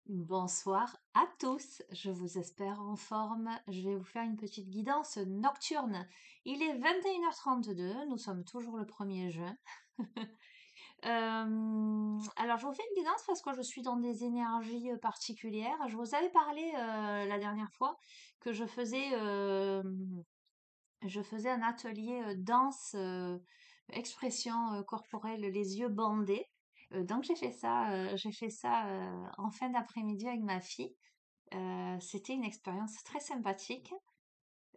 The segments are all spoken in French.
Bonsoir à tous, je vous espère en forme. Je vais vous faire une petite guidance nocturne. Il est 21h32, nous sommes toujours le 1er juin. Alors, je vous fais une guidance parce que je suis dans des énergies particulières. Je vous avais parlé la dernière fois que je faisais un atelier danse, expression corporelle, les yeux bandés. Donc j'ai fait ça en fin d'après-midi avec ma fille. C'était une expérience très sympathique.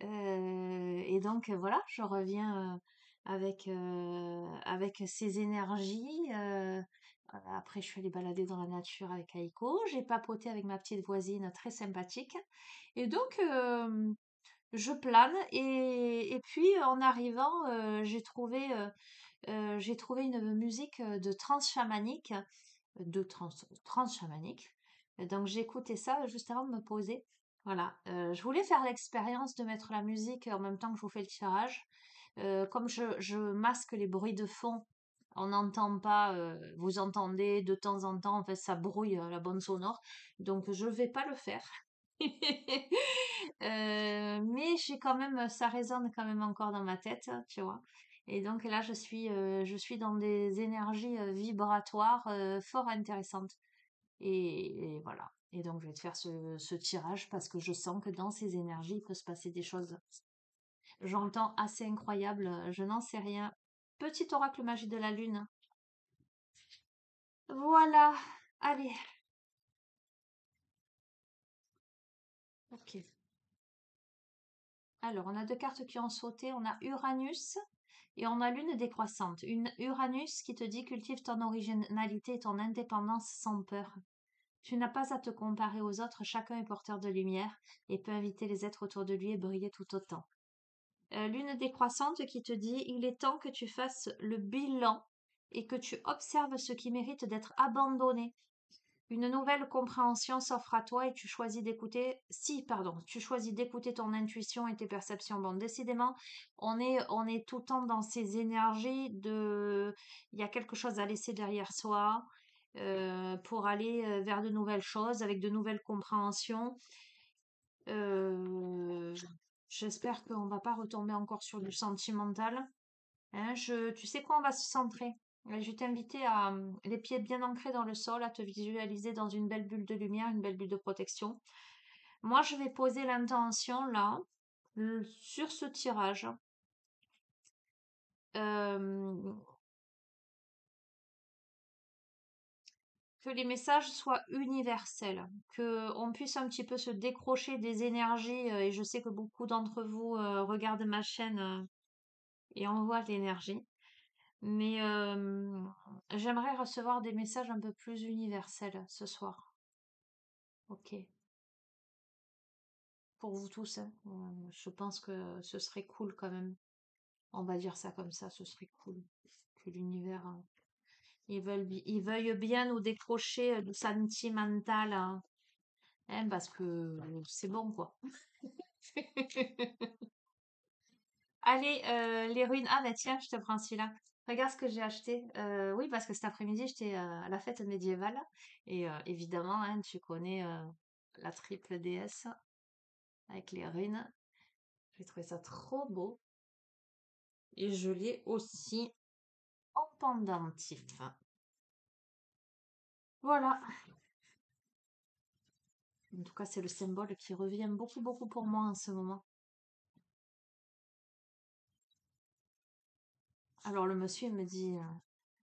Et donc voilà, je reviens avec ces énergies. Après, je suis allée balader dans la nature avec Aiko. J'ai papoté avec ma petite voisine très sympathique. Et donc, je plane et puis en arrivant, j'ai trouvé une musique de trance chamanique, trance chamanique. Donc j'ai écouté ça juste avant de me poser. Voilà, je voulais faire l'expérience de mettre la musique en même temps que je vous fais le tirage. Comme je masque les bruits de fond, on n'entend pas, vous entendez de temps en temps, en fait ça brouille la bande sonore. Donc je ne vais pas le faire. Mais j'ai quand même, ça résonne quand même encore dans ma tête, tu vois. Et donc là, je suis dans des énergies vibratoires fort intéressantes. Et voilà. Et donc, je vais te faire ce tirage parce que je sens que dans ces énergies, il peut se passer des choses. J'entends assez incroyables, je n'en sais rien. Petit oracle magie de la lune. Voilà. Allez. Ok. Alors, on a deux cartes qui ont sauté. On a Uranus et on a Lune décroissante. Une Uranus qui te dit cultive ton originalité et ton indépendance sans peur. Tu n'as pas à te comparer aux autres, chacun est porteur de lumière et peut inviter les êtres autour de lui et briller tout autant. Lune décroissante qui te dit il est temps que tu fasses le bilan et que tu observes ce qui mérite d'être abandonné. Une nouvelle compréhension s'offre à toi et tu choisis d'écouter ton intuition et tes perceptions. Bon, décidément, on est tout le temps dans ces énergies il y a quelque chose à laisser derrière soi, pour aller vers de nouvelles choses, avec de nouvelles compréhensions. Euh, J'espère qu'on va pas retomber encore sur du sentimental. Hein, tu sais quoi, on va se centrer. Je vais t'inviter à, les pieds bien ancrés dans le sol, à te visualiser dans une belle bulle de lumière, une belle bulle de protection. Moi, je vais poser l'intention là, sur ce tirage, euh, que les messages soient universels, que on puisse un petit peu se décrocher des énergies. Et je sais que beaucoup d'entre vous regardent ma chaîne et envoient de l'énergie. Mais j'aimerais recevoir des messages un peu plus universels ce soir. Ok. Pour vous tous, hein. Je pense que ce serait cool quand même. On va dire ça comme ça, ce serait cool. Que l'univers, il veuille bien nous décrocher du sentimental, hein, parce que c'est bon, quoi. Allez, les ruines. Ah, bah tiens, je te prends celui-là. Regarde ce que j'ai acheté. Oui, parce que cet après-midi, j'étais à la fête médiévale. Et évidemment, hein, tu connais la triple déesse avec les ruines. J'ai trouvé ça trop beau. Et je l'ai aussi en pendentif. Voilà. En tout cas, c'est le symbole qui revient beaucoup, beaucoup pour moi en ce moment. Alors, le monsieur il me dit,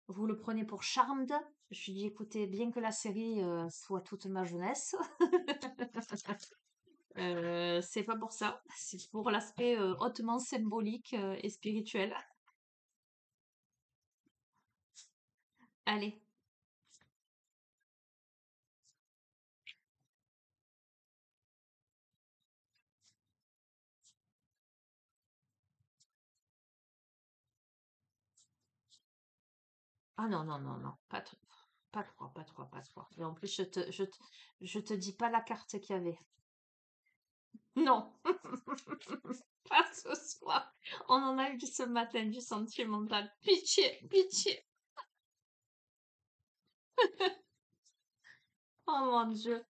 vous le prenez pour Charmed? Je lui dis, écoutez, bien que la série soit toute ma jeunesse, c'est pas pour ça. C'est pour l'aspect hautement symbolique et spirituel. Allez. Ah non, non, non, non. Pas trois, pas trois, pas trois. Et en plus, je te dis pas la carte qu'il y avait. Non, pas ce soir. On en a eu ce matin du sentimental. Pitié, pitié. Oh mon Dieu.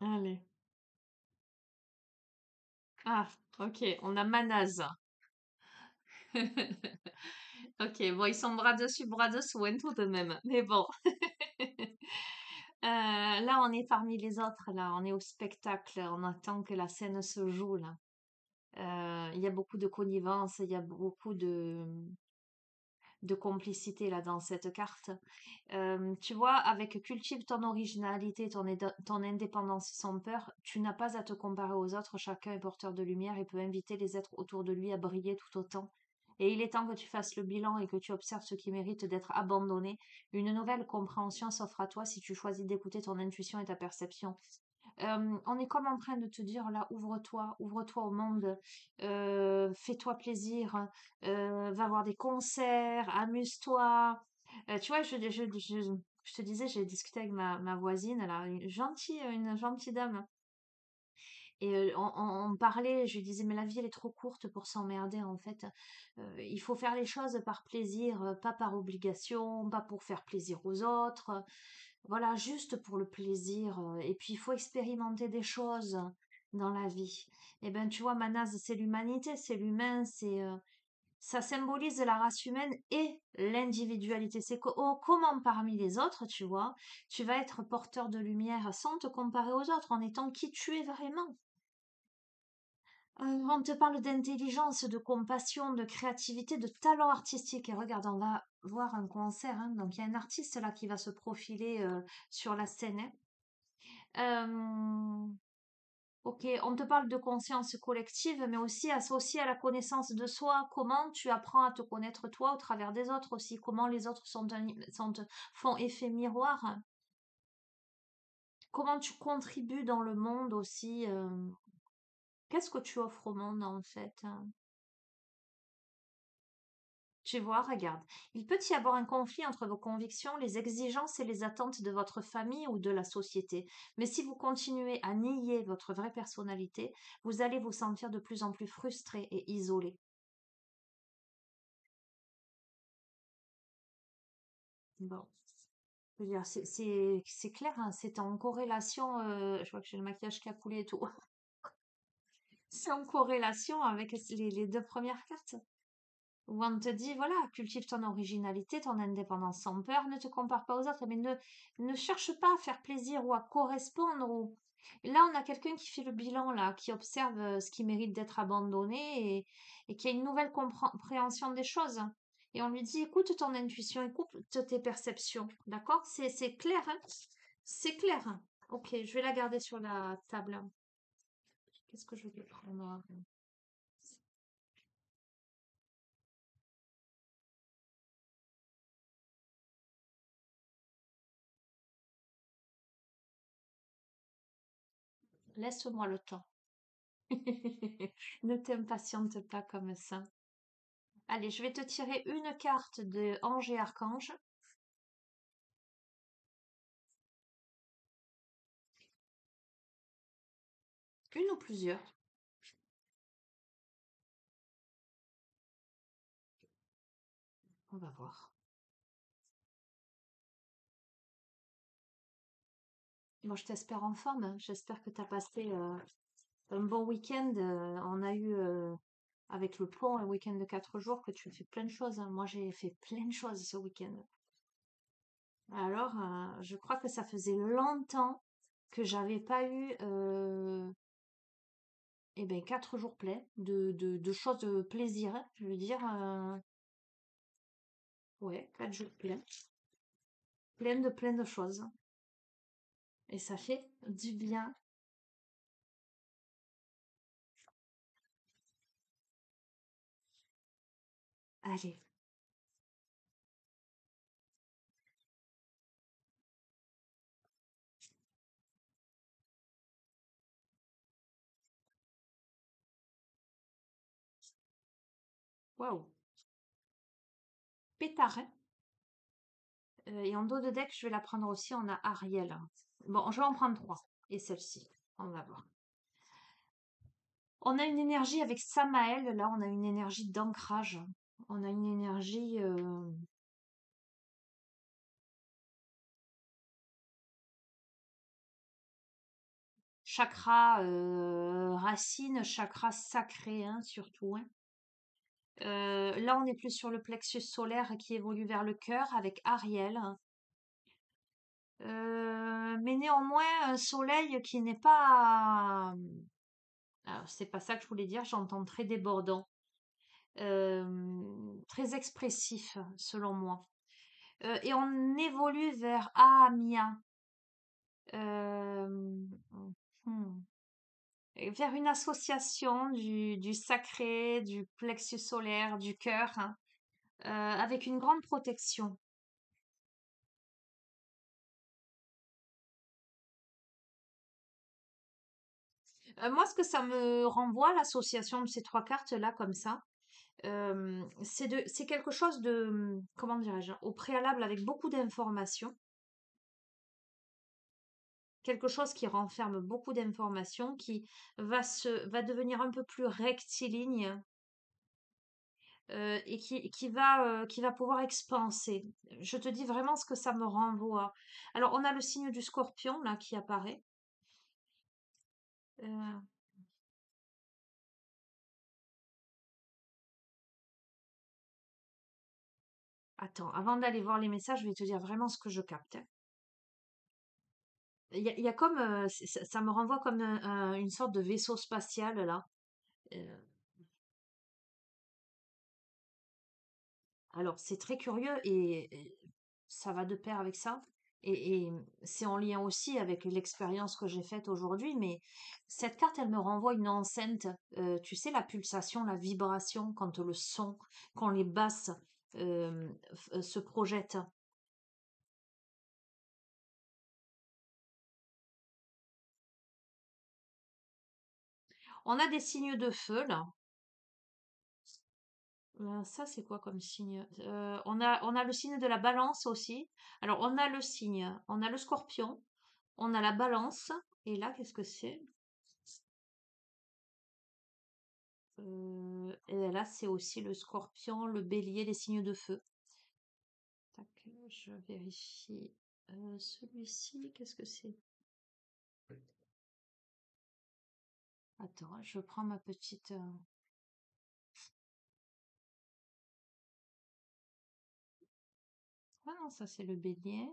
Allez. Ah, ok, on a Manaz. Ok, bon, ils sont bras dessus, bras dessous, hein, tout de même. Mais bon. Là, on est parmi les autres, là. On est au spectacle. On attend que la scène se joue, là. Il y a beaucoup de connivence, il y a beaucoup de complicité, là, dans cette carte. Tu vois, avec cultive ton originalité, ton indépendance sans peur, tu n'as pas à te comparer aux autres, chacun est porteur de lumière et peut inviter les êtres autour de lui à briller tout autant. Et il est temps que tu fasses le bilan et que tu observes ce qui mérite d'être abandonné. Une nouvelle compréhension s'offre à toi si tu choisis d'écouter ton intuition et ta perception. On est comme en train de te dire là, ouvre-toi, ouvre-toi au monde, fais-toi plaisir, va voir des concerts, amuse-toi. Tu vois, je te disais, j'ai discuté avec ma voisine, là, une gentille dame. Et on parlait, je lui disais, mais la vie, elle est trop courte pour s'emmerder, en fait. Il faut faire les choses par plaisir, pas par obligation, pas pour faire plaisir aux autres. Voilà, juste pour le plaisir. Et puis, il faut expérimenter des choses dans la vie. Et ben, tu vois, Manaz, c'est l'humanité, c'est l'humain, ça symbolise la race humaine et l'individualité. C'est comment parmi les autres, tu vois, tu vas être porteur de lumière sans te comparer aux autres, en étant qui tu es vraiment. On te parle d'intelligence, de compassion, de créativité, de talent artistique. Et regarde, on va voir un concert, hein. Donc, il y a un artiste là qui va se profiler sur la scène, hein. Euh, ok, on te parle de conscience collective, mais aussi associée à la connaissance de soi. Comment tu apprends à te connaître toi au travers des autres aussi. Comment les autres font effet miroir. Comment tu contribues dans le monde aussi. Qu'est-ce que tu offres au monde en fait, hein. Tu vois, regarde. Il peut y avoir un conflit entre vos convictions, les exigences et les attentes de votre famille ou de la société. Mais si vous continuez à nier votre vraie personnalité, vous allez vous sentir de plus en plus frustré et isolé. Bon, je veux dire, c'est clair, hein, c'est en corrélation. Je vois que j'ai le maquillage qui a coulé et tout. C'est en corrélation avec les deux premières cartes. Où on te dit, voilà, cultive ton originalité, ton indépendance sans peur, ne te compare pas aux autres, mais ne cherche pas à faire plaisir ou à correspondre. Là, on a quelqu'un qui fait le bilan, là, qui observe ce qui mérite d'être abandonné et qui a une nouvelle compréhension des choses. Et on lui dit, écoute ton intuition, écoute tes perceptions, d'accord? C'est clair, hein? C'est clair, hein. Ok, je vais la garder sur la table. Qu'est-ce que je vais prendre? Laisse-moi le temps. Ne t'impatiente pas comme ça. Allez, je vais te tirer une carte de ange et archange. Une ou plusieurs. On va voir. Bon, je t'espère en forme, hein. J'espère que tu as passé un bon week-end. On a eu, avec le pont, un week-end de 4 jours, que tu fais plein de choses, hein. Moi, j'ai fait plein de choses ce week-end. Alors, je crois que ça faisait longtemps que j'avais pas eu eh ben, 4 jours pleins de choses de plaisir, hein. Je veux dire, ouais, 4 jours pleins. Plein de choses. Et ça fait du bien. Allez, waouh, pétard, hein. Et en dos de deck, je vais la prendre aussi. On a Ariel, hein. Bon, je vais en prendre trois. Et celle-ci. On va voir. On a une énergie avec Samael. Là, on a une énergie d'ancrage. On a une énergie. chakra racine, chakra sacré, hein, surtout, hein. Là, on est plus sur le plexus solaire qui évolue vers le cœur avec Ariel. Mais néanmoins, un soleil qui n'est pas... Alors, c'est pas ça que je voulais dire, j'entends très débordant, très expressif, selon moi. Et on évolue vers Ahamia, euh, hmm, et vers une association du sacré, du plexus solaire, du cœur, hein, avec une grande protection. Moi, ce que ça me renvoie, l'association de ces trois cartes-là, comme ça, c'est quelque chose de, comment dirais-je, au préalable avec beaucoup d'informations, quelque chose qui renferme beaucoup d'informations, qui va devenir un peu plus rectiligne, et qui va pouvoir expanser. Je te dis vraiment ce que ça me renvoie. Alors, on a le signe du scorpion, là, qui apparaît. Euh, Attends, avant d'aller voir les messages, je vais te dire vraiment ce que je capte, hein. Il y a comme, ça me renvoie comme une sorte de vaisseau spatial, là. Euh, alors, c'est très curieux et ça va de pair avec ça. Et c'est en lien aussi avec l'expérience que j'ai faite aujourd'hui. Mais cette carte, elle me renvoie une enceinte. Tu sais, la pulsation, la vibration, quand le son, quand les basses se projettent. On a des signes de feu, là. Ça, c'est quoi comme signe? On a le signe de la balance aussi. Alors, on a le scorpion, on a la balance. Et là, qu'est-ce que c'est? Et là, c'est aussi le scorpion, le bélier, les signes de feu. Tac, je vérifie. Celui-ci, qu'est-ce que c'est? Attends, je prends ma petite. Ah non, ça c'est le bélier.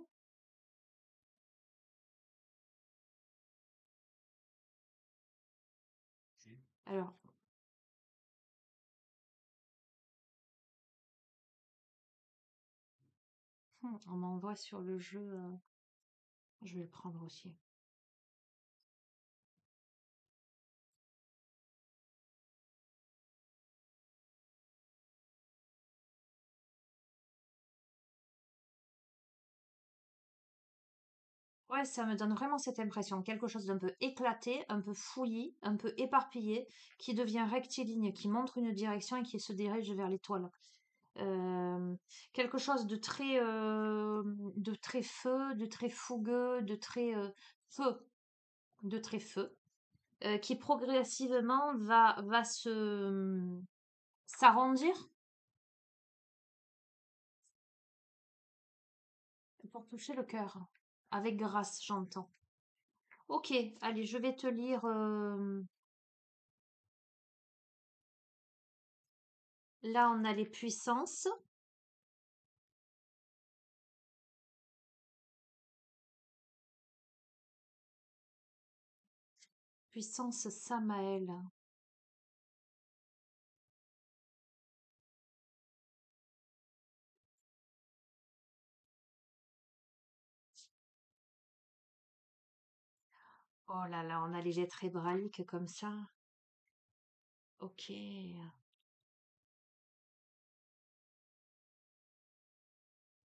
Alors, on m'envoie sur le jeu. Je vais le prendre aussi. Ouais, ça me donne vraiment cette impression, quelque chose d'un peu éclaté, un peu fouillis, un peu éparpillé, qui devient rectiligne, qui montre une direction et qui se dirige vers l'étoile. Euh, Quelque chose de très feu, de très fougueux, de très feu, de très feu, qui progressivement va s'arrondir pour toucher le cœur. Avec grâce, j'entends. Ok, allez, je vais te lire. Là, on a les puissances. Puissance Samael. Oh là là, on a les lettres hébraïques comme ça. Ok.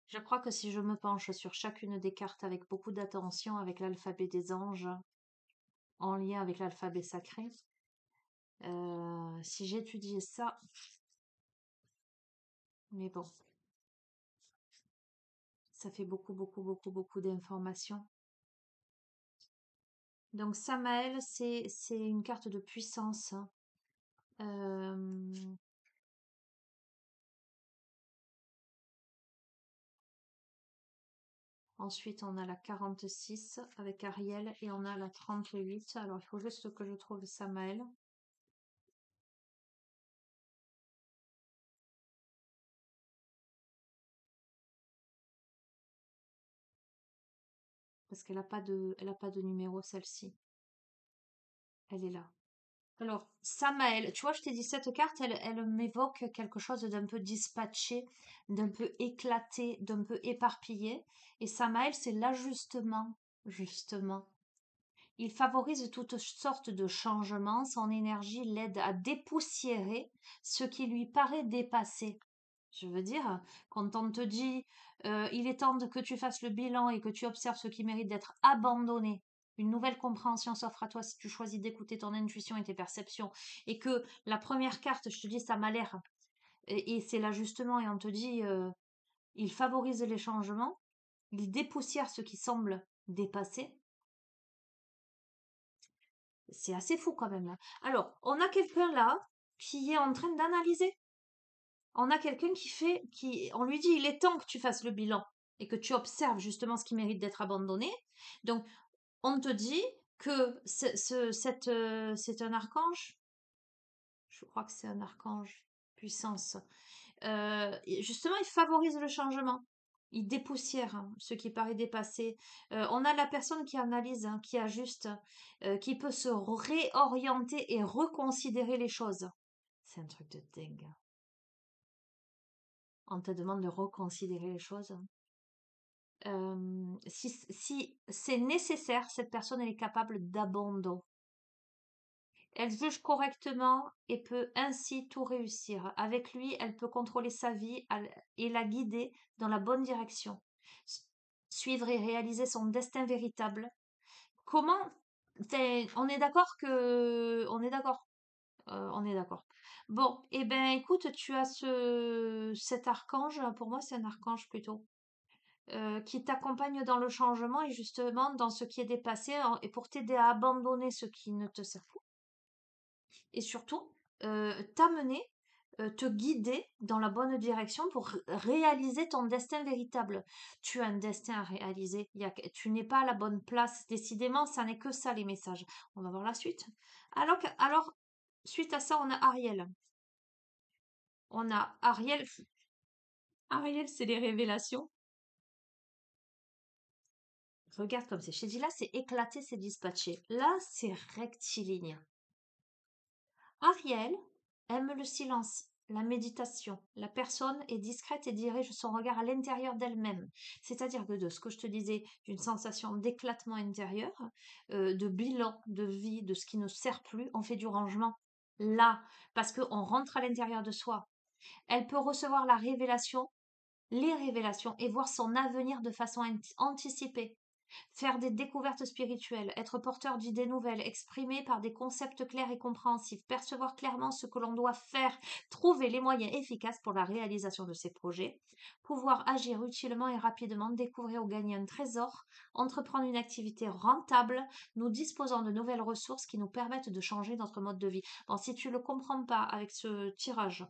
Je crois que si je me penche sur chacune des cartes avec beaucoup d'attention, avec l'alphabet des anges, en lien avec l'alphabet sacré, si j'étudiais ça, mais bon, ça fait beaucoup, beaucoup, beaucoup, beaucoup d'informations. Donc Samael, c'est une carte de puissance, hein. Euh, Ensuite, on a la 46 avec Ariel et on a la 38. Alors, il faut juste que je trouve Samael. Parce qu'elle n'a pas de numéro, celle-ci. Elle est là. Alors, Samael, tu vois, je t'ai dit, cette carte, elle m'évoque quelque chose d'un peu dispatché, d'un peu éclaté, d'un peu éparpillé. Et Samael, c'est l'ajustement, justement. Il favorise toutes sortes de changements. Son énergie l'aide à dépoussiérer ce qui lui paraît dépassé. Je veux dire, quand on te dit il est temps que tu fasses le bilan et que tu observes ce qui mérite d'être abandonné, une nouvelle compréhension s'offre à toi si tu choisis d'écouter ton intuition et tes perceptions. Et que la première carte, je te dis, ça m'a l'air, et c'est l'ajustement, et on te dit il favorise les changements, il dépoussière ce qui semble dépassé. C'est assez fou quand même, hein. Alors, on a quelqu'un là qui est en train d'analyser. On a quelqu'un on lui dit, il est temps que tu fasses le bilan et que tu observes justement ce qui mérite d'être abandonné. Donc, on te dit que c'est un archange. Je crois que c'est un archange puissance. Justement, il favorise le changement. Il dépoussière ce qui paraît dépassé. On a la personne qui analyse, qui ajuste, qui peut se réorienter et reconsidérer les choses. C'est un truc de dingue. On te demande de reconsidérer les choses. Si c'est nécessaire, cette personne elle est capable d'abandon. Elle juge correctement et peut ainsi tout réussir. Avec lui, elle peut contrôler sa vie et la guider dans la bonne direction. Suivre et réaliser son destin véritable. Comment on est d'accord que... On est d'accord. On est d'accord. Bon, eh ben écoute, tu as cet archange, pour moi c'est un archange plutôt, qui t'accompagne dans le changement et justement dans ce qui est dépassé et pour t'aider à abandonner ce qui ne te sert plus. Et surtout, t'amener, te guider dans la bonne direction pour réaliser ton destin véritable. Tu as un destin à réaliser. Tu n'es pas à la bonne place. Décidément, ça n'est que ça les messages. On va voir la suite. Alors, suite à ça, on a Ariel. On a Ariel. Ariel, c'est les révélations. Regarde comme c'est. Je t'ai dit là, c'est éclaté, c'est dispatché. Là, c'est rectiligne. Ariel aime le silence, la méditation. La personne est discrète et dirige son regard à l'intérieur d'elle-même. C'est-à-dire que de ce que je te disais, d'une sensation d'éclatement intérieur, de bilan de vie, de ce qui ne sert plus, on fait du rangement. Là, parce qu'on rentre à l'intérieur de soi. Elle peut recevoir la révélation, les révélations et voir son avenir de façon anticipée. Faire des découvertes spirituelles, être porteur d'idées nouvelles, exprimées par des concepts clairs et compréhensifs, percevoir clairement ce que l'on doit faire, trouver les moyens efficaces pour la réalisation de ses projets, pouvoir agir utilement et rapidement, découvrir ou gagner un trésor, entreprendre une activité rentable, nous disposons de nouvelles ressources qui nous permettent de changer notre mode de vie. Bon, si tu ne le comprends pas avec ce tirage,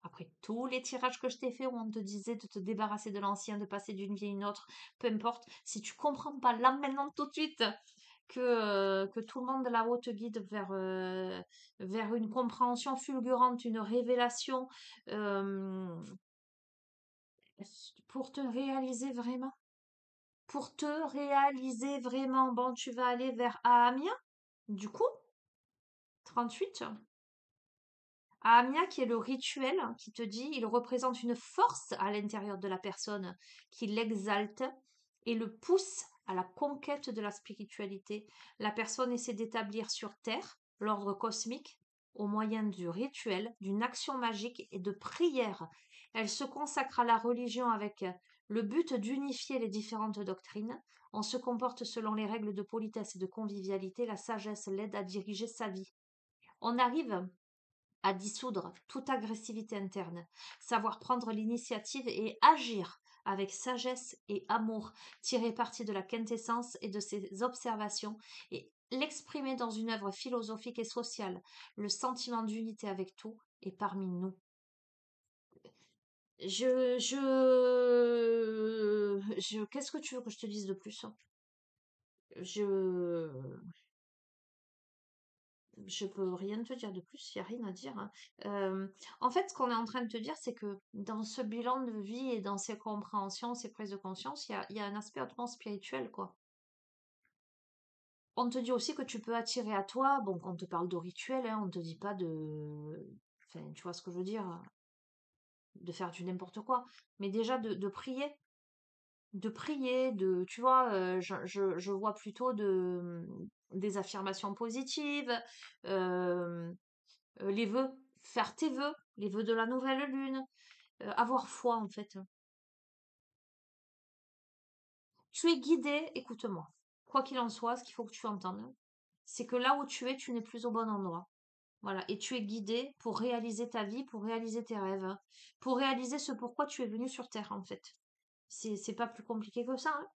après tous les tirages que je t'ai fait où on te disait de te débarrasser de l'ancien, de passer d'une vie à une autre, peu importe, si tu comprends pas là maintenant tout de suite que tout le monde là-haut te guide vers une compréhension fulgurante, une révélation euh, pour te réaliser vraiment. Pour te réaliser vraiment, bon, tu vas aller vers Ahamia, du coup, 38. Ahamia, qui est le rituel, qui te dit, il représente une force à l'intérieur de la personne qui l'exalte et le pousse à la conquête de la spiritualité. La personne essaie d'établir sur Terre l'ordre cosmique au moyen du rituel, d'une action magique et de prière. Elle se consacre à la religion avec le but d'unifier les différentes doctrines. On se comporte selon les règles de politesse et de convivialité. La sagesse l'aide à diriger sa vie. On arrive à dissoudre toute agressivité interne, savoir prendre l'initiative et agir avec sagesse et amour, tirer parti de la quintessence et de ses observations et l'exprimer dans une œuvre philosophique et sociale. Le sentiment d'unité avec tout est parmi nous. Je, je, qu'est-ce que tu veux que je te dise de plus? Je, je peux rien te dire de plus, il n'y a rien à dire, hein. Euh, En fait, ce qu'on est en train de te dire, c'est que dans ce bilan de vie et dans ces compréhensions, ces prises de conscience, il y a un aspect hautement spirituel, quoi. On te dit aussi que tu peux attirer à toi, bon, quand on te parle de rituel, hein, on te dit pas de, enfin, tu vois ce que je veux dire, de faire du n'importe quoi, mais déjà de prier, tu vois, je vois plutôt des affirmations positives, euh, les vœux, faire tes vœux, les vœux de la nouvelle lune, avoir foi en fait. Tu es guidé, écoute-moi. Quoi qu'il en soit, ce qu'il faut que tu entendes, c'est que là où tu es, tu n'es plus au bon endroit. Voilà, et tu es guidé pour réaliser ta vie, pour réaliser tes rêves, pour réaliser ce pourquoi tu es venu sur Terre en fait. C'est pas plus compliqué que ça, hein.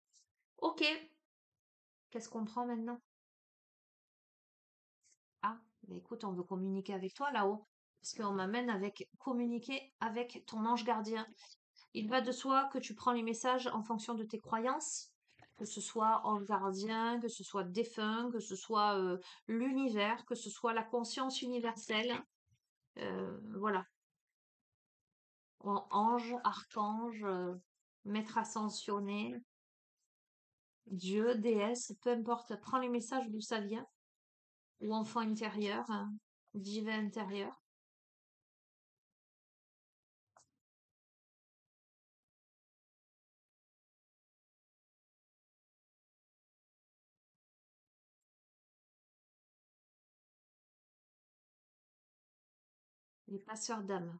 Ok, qu'est-ce qu'on prend maintenant? Ah, bah écoute, on veut communiquer avec toi là-haut. Parce qu'on m'amène avec communiquer avec ton ange gardien. Il va de soi que tu prends les messages en fonction de tes croyances, que ce soit ange gardien, que ce soit défunt, que ce soit l'univers, que ce soit la conscience universelle. Voilà. Ange, archange, maître ascensionné, Dieu, déesse, peu importe. Prends les messages d'où ça vient. Ou enfant intérieur, hein, divin intérieur. Les passeurs d'âme.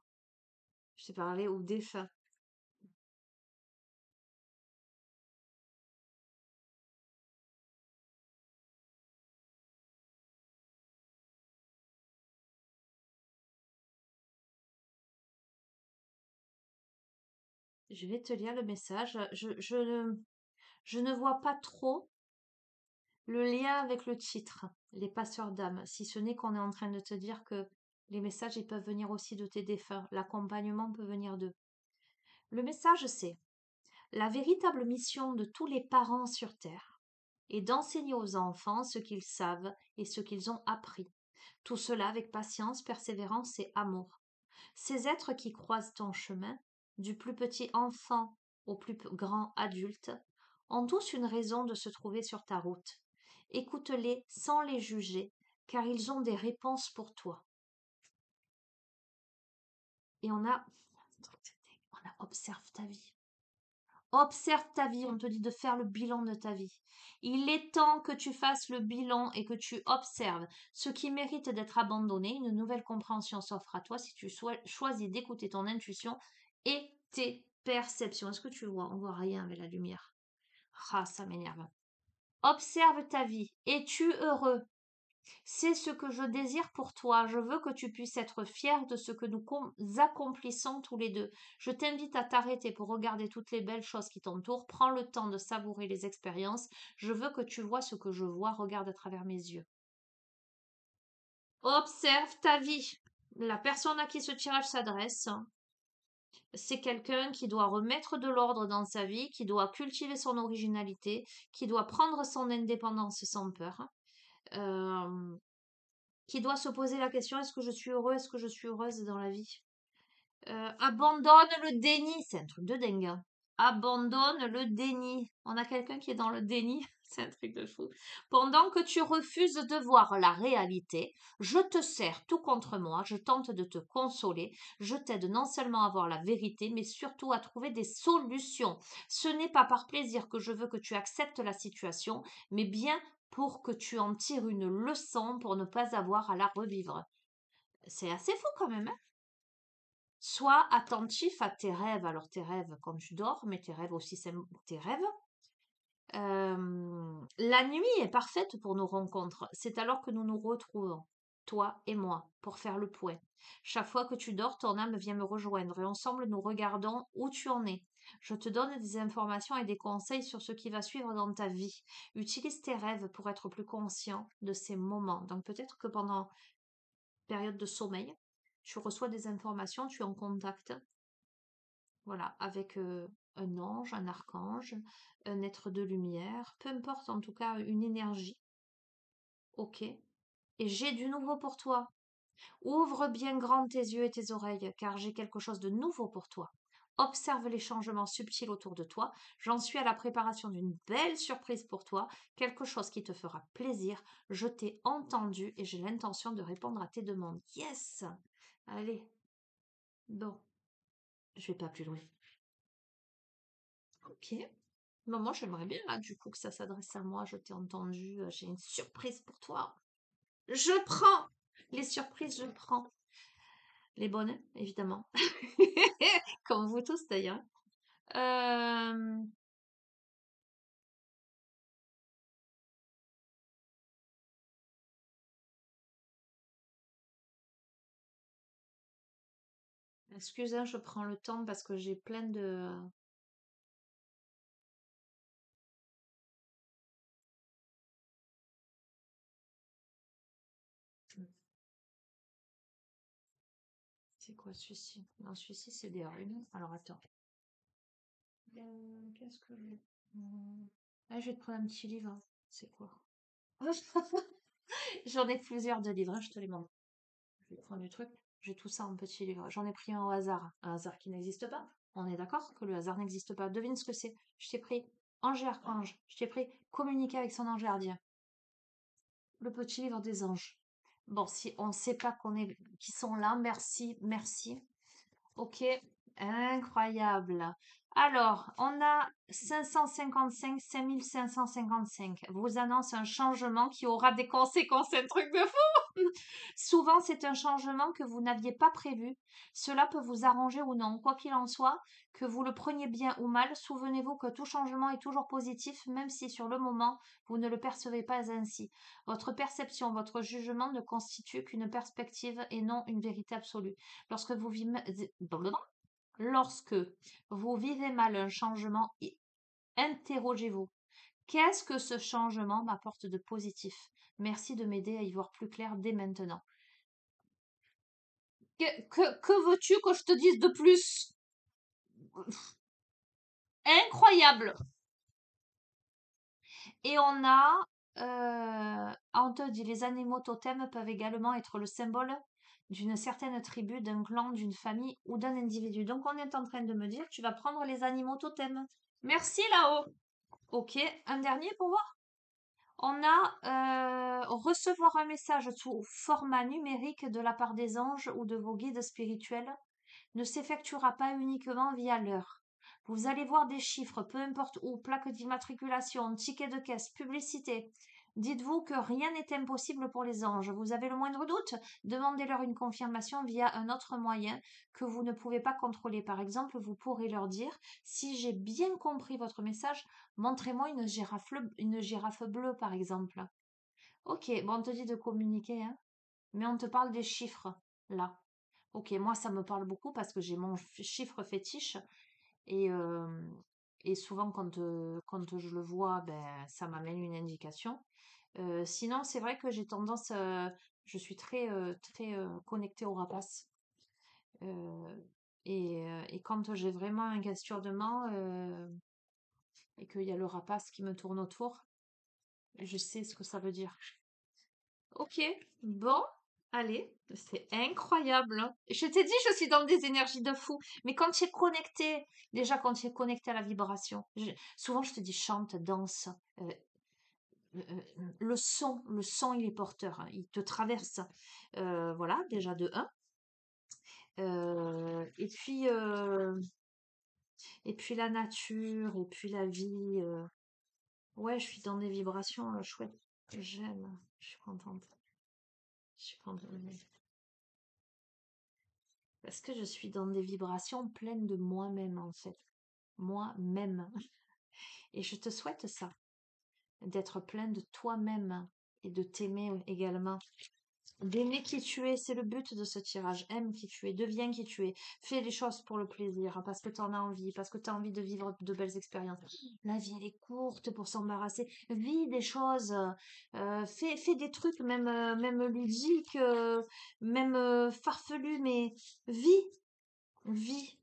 Je t'ai parlé aux défunts. Je vais te lire le message. Je ne vois pas trop le lien avec le titre, les passeurs d'âme, si ce n'est qu'on est en train de te dire que les messages, ils peuvent venir aussi de tes défunts. L'accompagnement peut venir d'eux. Le message, c'est la véritable mission de tous les parents sur Terre est d'enseigner aux enfants ce qu'ils savent et ce qu'ils ont appris. Tout cela avec patience, persévérance et amour. Ces êtres qui croisent ton chemin, du plus petit enfant au plus grand adulte, ont tous une raison de se trouver sur ta route. Écoute-les sans les juger, car ils ont des réponses pour toi. Et on a observe ta vie. Observe ta vie, on te dit de faire le bilan de ta vie. Il est temps que tu fasses le bilan et que tu observes ce qui mérite d'être abandonné. Une nouvelle compréhension s'offre à toi si tu choisis d'écouter ton intuition et tes perceptions. Est-ce que tu vois? On voit rien avec la lumière. Ah, ça m'énerve. Observe ta vie. Es-tu heureux? C'est ce que je désire pour toi. Je veux que tu puisses être fier de ce que nous accomplissons tous les deux. Je t'invite à t'arrêter pour regarder toutes les belles choses qui t'entourent. Prends le temps de savourer les expériences. Je veux que tu vois ce que je vois. Regarde à travers mes yeux. Observe ta vie. La personne à qui ce tirage s'adresse, c'est quelqu'un qui doit remettre de l'ordre dans sa vie, qui doit cultiver son originalité, qui doit prendre son indépendance sans peur. Euh, qui doit se poser la question, est-ce que je suis heureux, est-ce que je suis heureuse dans la vie? Abandonne le déni, c'est un truc de dingue, hein. Abandonne le déni. On a quelqu'un qui est dans le déni, c'est un truc de fou. Pendant que tu refuses de voir la réalité, je te sers tout contre moi, je tente de te consoler, je t'aide non seulement à voir la vérité, mais surtout à trouver des solutions. Ce n'est pas par plaisir que je veux que tu acceptes la situation, mais bien pour que tu en tires une leçon pour ne pas avoir à la revivre. C'est assez fou quand même, hein. Sois attentif à tes rêves. Alors tes rêves quand tu dors, mais tes rêves aussi, c'est tes rêves. La nuit est parfaite pour nos rencontres. C'est alors que nous nous retrouvons, toi et moi, pour faire le point. Chaque fois que tu dors, ton âme vient me rejoindre et ensemble nous regardons où tu en es. Je te donne des informations et des conseils sur ce qui va suivre dans ta vie. Utilise tes rêves pour être plus conscient de ces moments. Donc peut-être que pendant période de sommeil, tu reçois des informations, tu es en contact voilà, avec un ange, un archange, un être de lumière, peu importe, en tout cas, une énergie. Ok. Et j'ai du nouveau pour toi. Ouvre bien grand tes yeux et tes oreilles, car j'ai quelque chose de nouveau pour toi. Observe les changements subtils autour de toi. J'en suis à la préparation d'une belle surprise pour toi, quelque chose qui te fera plaisir. Je t'ai entendu et j'ai l'intention de répondre à tes demandes. Yes! Allez, bon, je vais pas plus loin. Ok. Maman, j'aimerais bien là, du coup, que ça s'adresse à moi. Je t'ai entendu, j'ai une surprise pour toi. Je prends! Les surprises, je prends. Les bonnes, évidemment. Comme vous tous d'ailleurs. Euh, Excusez, je prends le temps parce que j'ai plein de... C'est quoi celui-ci? Non, celui-ci, c'est des runes. Alors, attends. Qu'est-ce que j'ai? Ah, je vais te prendre un petit livre. C'est quoi? J'en ai plusieurs de livres, hein, je te les montre. Je vais prendre le truc. J'ai tout ça en petit livre. J'en ai pris un au hasard. Un hasard qui n'existe pas. On est d'accord que le hasard n'existe pas. Devine ce que c'est. Je t'ai pris Ange et Archange. Je t'ai pris Communiquer avec son ange gardien. Le petit livre des anges. Bon, si on ne sait pas qu'on est, qui sont là, merci, merci. Ok, incroyable. Alors, on a 5555 vous annonce un changement qui aura des conséquences, un truc de fou. Souvent, c'est un changement que vous n'aviez pas prévu. Cela peut vous arranger ou non. Quoi qu'il en soit, que vous le preniez bien ou mal, souvenez-vous que tout changement est toujours positif, même si sur le moment, vous ne le percevez pas ainsi. Votre perception, votre jugement ne constituent qu'une perspective et non une vérité absolue. Lorsque vous vivez, lorsque vous vivez mal un changement, interrogez-vous. Qu'est-ce que ce changement m'apporte de positif? Merci de m'aider à y voir plus clair dès maintenant. Que veux-tu que je te dise de plus? Incroyable! Et on te dit, les animaux totems peuvent également être le symbole d'une certaine tribu, d'un clan, d'une famille ou d'un individu. Donc on est en train de me dire, tu vas prendre les animaux totems. Merci là-haut. Ok, un dernier pour voir. On a recevoir un message sous format numérique de la part des anges ou de vos guides spirituels ne s'effectuera pas uniquement via l'heure. Vous allez voir des chiffres, peu importe où, plaque d'immatriculation, ticket de caisse, publicité. Dites-vous que rien n'est impossible pour les anges. Vous avez le moindre doute? Demandez-leur une confirmation via un autre moyen que vous ne pouvez pas contrôler. Par exemple, vous pourrez leur dire, si j'ai bien compris votre message, montrez-moi une girafe bleue, par exemple. Ok, bon, on te dit de communiquer, hein, mais on te parle des chiffres, là. Ok, moi ça me parle beaucoup parce que j'ai mon chiffre fétiche et, euh, et souvent quand je le vois, ben, ça m'amène une indication. Sinon, c'est vrai que j'ai tendance, je suis très connectée au rapace. Euh, et quand j'ai vraiment un questionnement et qu'il y a le rapace qui me tourne autour, je sais ce que ça veut dire. Ok, bon, allez, c'est incroyable, hein. Je t'ai dit, je suis dans des énergies de fou. Mais quand tu es connecté, déjà quand tu es connecté à la vibration, souvent je te dis chante, danse. euh, le son, il est porteur, hein, il te traverse. Voilà, déjà de un. Et puis la nature, et puis la vie. Ouais, je suis dans des vibrations chouettes. J'aime, je suis contente. Je suis contente. Parce que je suis dans des vibrations pleines de moi-même, en fait. Moi-même. Et je te souhaite ça, d'être plein de toi-même et de t'aimer également. D'aimer qui tu es, c'est le but de ce tirage. Aime qui tu es, deviens qui tu es. Fais les choses pour le plaisir, parce que tu en as envie, parce que tu as envie de vivre de belles expériences. La vie, elle est courte pour s'embarrasser. Vis des choses. Fais des trucs, même ludiques, même farfelus, mais vis. Vis.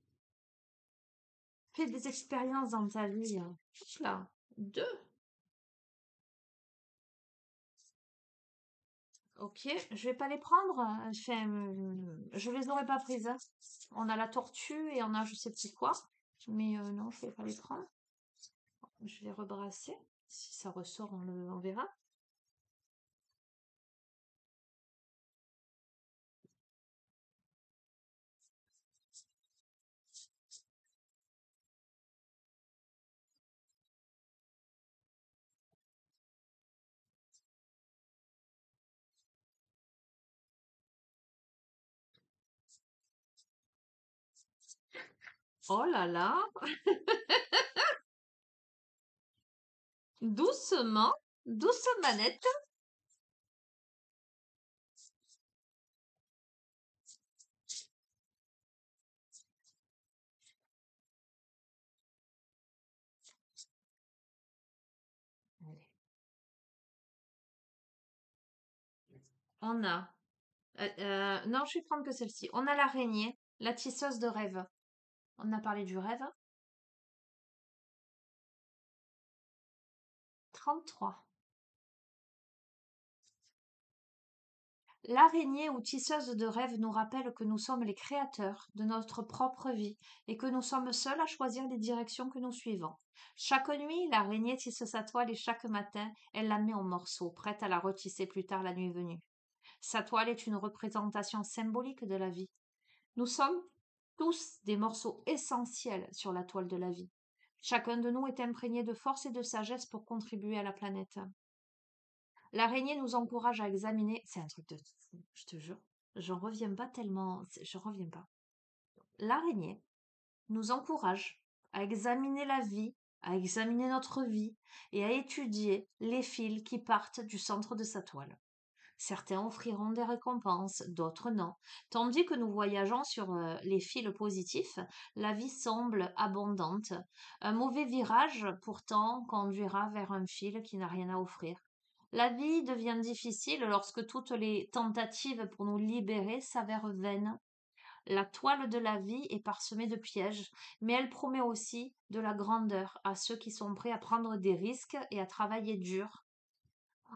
Fais des expériences dans ta vie. Là, 2. Ok, je vais pas les prendre. Je les aurais pas prises, hein. On a la tortue et on a je sais plus quoi. Mais non, je vais pas les prendre. Je vais rebrasser. Si ça ressort, on verra. Oh là là, doucement, douce manette. Allez. On a, non, je vais prendre que celle-ci. On a l'araignée, la tisseuse de rêve. On a parlé du rêve. 33. L'araignée ou tisseuse de rêve nous rappelle que nous sommes les créateurs de notre propre vie et que nous sommes seuls à choisir les directions que nous suivons. Chaque nuit, l'araignée tisse sa toile et chaque matin, elle la met en morceaux, prête à la retisser plus tard la nuit venue. Sa toile est une représentation symbolique de la vie. Nous sommes tous des morceaux essentiels sur la toile de la vie. Chacun de nous est imprégné de force et de sagesse pour contribuer à la planète. L'araignée nous encourage à examiner. C'est un truc de fou, je te jure. J'en reviens pas tellement. Je reviens pas. L'araignée nous encourage à examiner la vie, à examiner notre vie et à étudier les fils qui partent du centre de sa toile. Certains offriront des récompenses, d'autres non. Tandis que nous voyageons sur les fils positifs, la vie semble abondante. Un mauvais virage, pourtant, conduira vers un fil qui n'a rien à offrir. La vie devient difficile lorsque toutes les tentatives pour nous libérer s'avèrent vaines. La toile de la vie est parsemée de pièges, mais elle promet aussi de la grandeur à ceux qui sont prêts à prendre des risques et à travailler dur.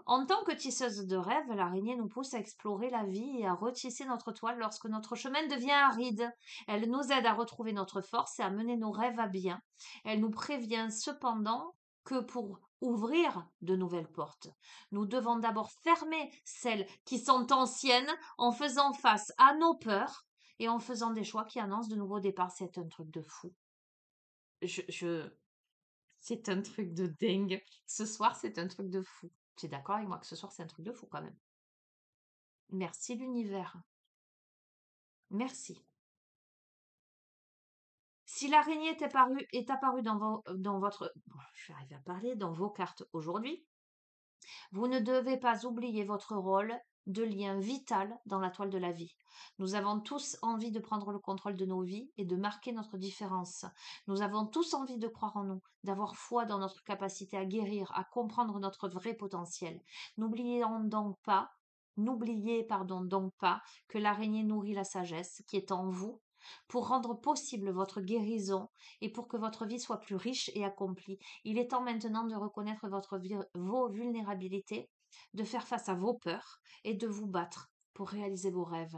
En tant que tisseuse de rêves, l'araignée nous pousse à explorer la vie et à retisser notre toile lorsque notre chemin devient aride. Elle nous aide à retrouver notre force et à mener nos rêves à bien. Elle nous prévient cependant que pour ouvrir de nouvelles portes, nous devons d'abord fermer celles qui sont anciennes en faisant face à nos peurs et en faisant des choix qui annoncent de nouveaux départs. C'est un truc de fou. Je, c'est un truc de dingue. Ce soir, c'est un truc de fou. Tu es d'accord avec moi que ce soir, c'est un truc de fou quand même. Merci l'univers. Merci. Si l'araignée est apparue dans votre, bon, je suis arrivée à parler, dans vos cartes aujourd'hui, vous ne devez pas oublier votre rôle de lien vital dans la toile de la vie. Nous avons tous envie de prendre le contrôle de nos vies et de marquer notre différence. Nous avons tous envie de croire en nous, d'avoir foi dans notre capacité à guérir, à comprendre notre vrai potentiel. N'oubliez pardon donc pas que l'araignée nourrit la sagesse qui est en vous pour rendre possible votre guérison et pour que votre vie soit plus riche et accomplie. Il est temps maintenant de reconnaître vos vulnérabilités, de faire face à vos peurs et de vous battre pour réaliser vos rêves.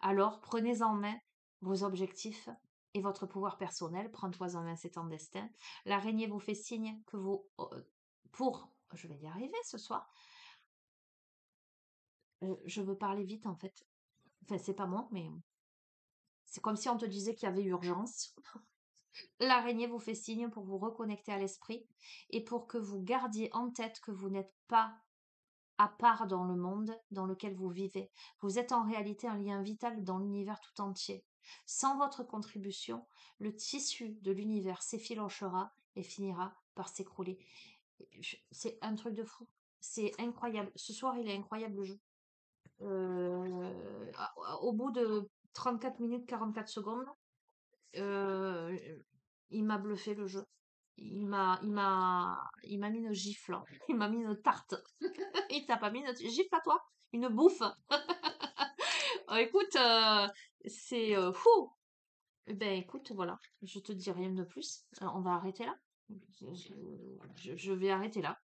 Alors, prenez en main vos objectifs et votre pouvoir personnel. Prends-toi en main, c'est ton destin. L'araignée vous fait signe que je vais y arriver ce soir. Je veux parler vite en fait. Enfin, c'est pas moi, mais c'est comme si on te disait qu'il y avait urgence. L'araignée vous fait signe pour vous reconnecter à l'esprit et pour que vous gardiez en tête que vous n'êtes pas à part dans le monde dans lequel vous vivez. Vous êtes en réalité un lien vital dans l'univers tout entier. Sans votre contribution, le tissu de l'univers s'effilochera et finira par s'écrouler. C'est un truc de fou. C'est incroyable. Ce soir, il est incroyable le jeu. Au bout de 34 minutes 44 secondes, euh, il m'a bluffé le jeu. Il m'a mis une gifle. Il m'a mis une tarte. Il t'a pas mis une gifle à toi? Une bouffe? Écoute, c'est fou. Eh ben écoute, voilà, je te dis rien de plus. On va arrêter là. Je vais arrêter là.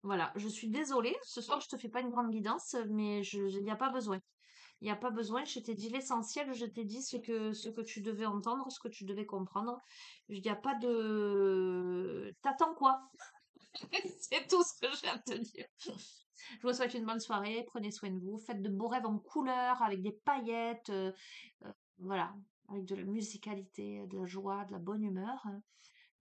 Voilà, je suis désolée. Ce soir, je te fais pas une grande guidance, mais il n'y a pas besoin. Il n'y a pas besoin. Je t'ai dit l'essentiel. Je t'ai dit ce que tu devais entendre, ce que tu devais comprendre. Il n'y a pas de. T'attends quoi? C'est tout ce que j'ai à te dire. Je vous souhaite une bonne soirée. Prenez soin de vous. Faites de beaux rêves en couleur, avec des paillettes. Voilà, avec de la musicalité, de la joie, de la bonne humeur.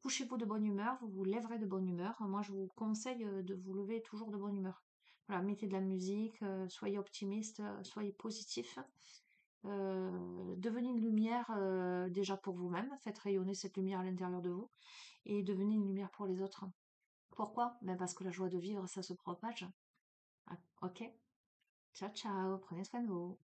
Couchez-vous de bonne humeur, vous vous lèverez de bonne humeur. Moi, je vous conseille de vous lever toujours de bonne humeur. Voilà, mettez de la musique, soyez optimiste, soyez positif. Devenez une lumière déjà pour vous-même, faites rayonner cette lumière à l'intérieur de vous et devenez une lumière pour les autres. Pourquoi? Ben parce que la joie de vivre, ça se propage. Ah, ok? Ciao, ciao, prenez soin de vous.